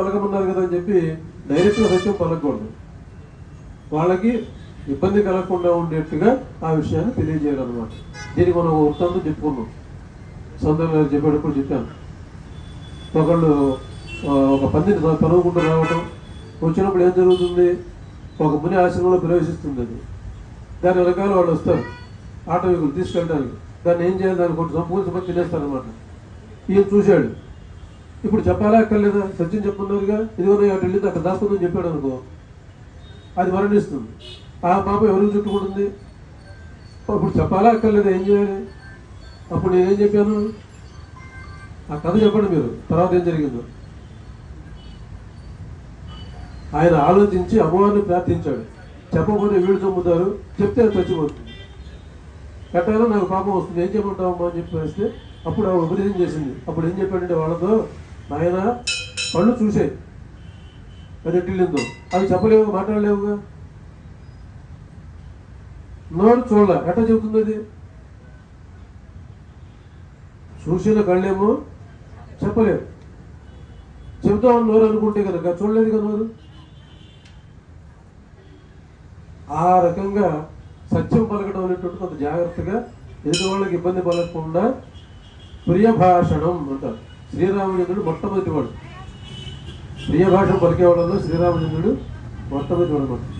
పలకమన్నారు కదా అని చెప్పి డైరెక్ట్గా సత్యం పలకకూడదు. వాళ్ళకి ఇబ్బంది కలగకుండా ఉండేట్టుగా ఆ విషయాన్ని తెలియజేయాలన్నమాట. దీనికి మనం వృత్తాంతం చెప్పుకున్నాం. సొంతంగా చెప్పేటప్పుడు చెప్పాను. ఒకళ్ళు ఒక పందిని తనుకుంటూ రావటం, వచ్చినప్పుడు ఏం జరుగుతుంది, ఒక ముని ఆశ్రమంలో ప్రవేశిస్తుంది. అది దాని వెనకాల వాళ్ళు వస్తారు ఆటవికులు తీసుకెళ్ళడానికి. దాన్ని ఏం చేయాలి, దాన్ని కొంచెం సంపూర్ణ తినేస్తారనమాట. ఈయన చూశాడు. ఇప్పుడు చెప్పాలా అక్కర్లేదా? సత్యం చెప్పుకున్నారుగా, ఇదిగో అటు వెళ్ళింది అక్కడ దాస్తుందని చెప్పాడు అనుకో, అది మరణిస్తుంది. ఆ పాప ఎవరికి చుట్టుకుంటుంది? ఇప్పుడు చెప్పాలా అక్కర్లేదా? ఏం చేయాలి? అప్పుడు నేనేం చెప్పాను, ఆ కథ చెప్పండి మీరు, తర్వాత ఏం జరిగిందో. ఆయన ఆలోచించి అమ్మవారిని ప్రార్థించాడు. చెప్పకపోతే వీళ్ళు చంపుతారు, చెప్తే అది చచ్చిపోతుంది. ఎట్టైనా నాకు పాపం వస్తుంది, ఏం చెప్పమంటావమ్మా అని చెప్పి వేస్తే అప్పుడు ఆవిడ ఉపదేశం చేసింది. అప్పుడు ఏం చెప్పాడంటే వాళ్ళతో, ఆయన కళ్ళు చూసాయి అది ఎట్టిల్లిందో, అవి చెప్పలేవు, మాట్లాడలేవుగా. నోరు చూడాల, ఎట్లా చెబుతుంది అది? చూసిన కళ్ళేమో చెప్పలేవు, చెబుతామని నోరు అనుకుంటే కనుక చూడలేదు కదా నోరు. ఆ రకంగా సత్యం పలకడం అనేటువంటి కొంత జాగ్రత్తగా, ఎదుటి వాళ్ళకి ఇబ్బంది పలకకుండా ప్రియభాషణం అంటారు. శ్రీరామచంద్రుడు మొట్టమొదటి వాడు. ప్రియభాషణ పలికేవాళ్ళలో శ్రీరామచంద్రుడు మొట్టమొదటి వాడు అన్నమాట.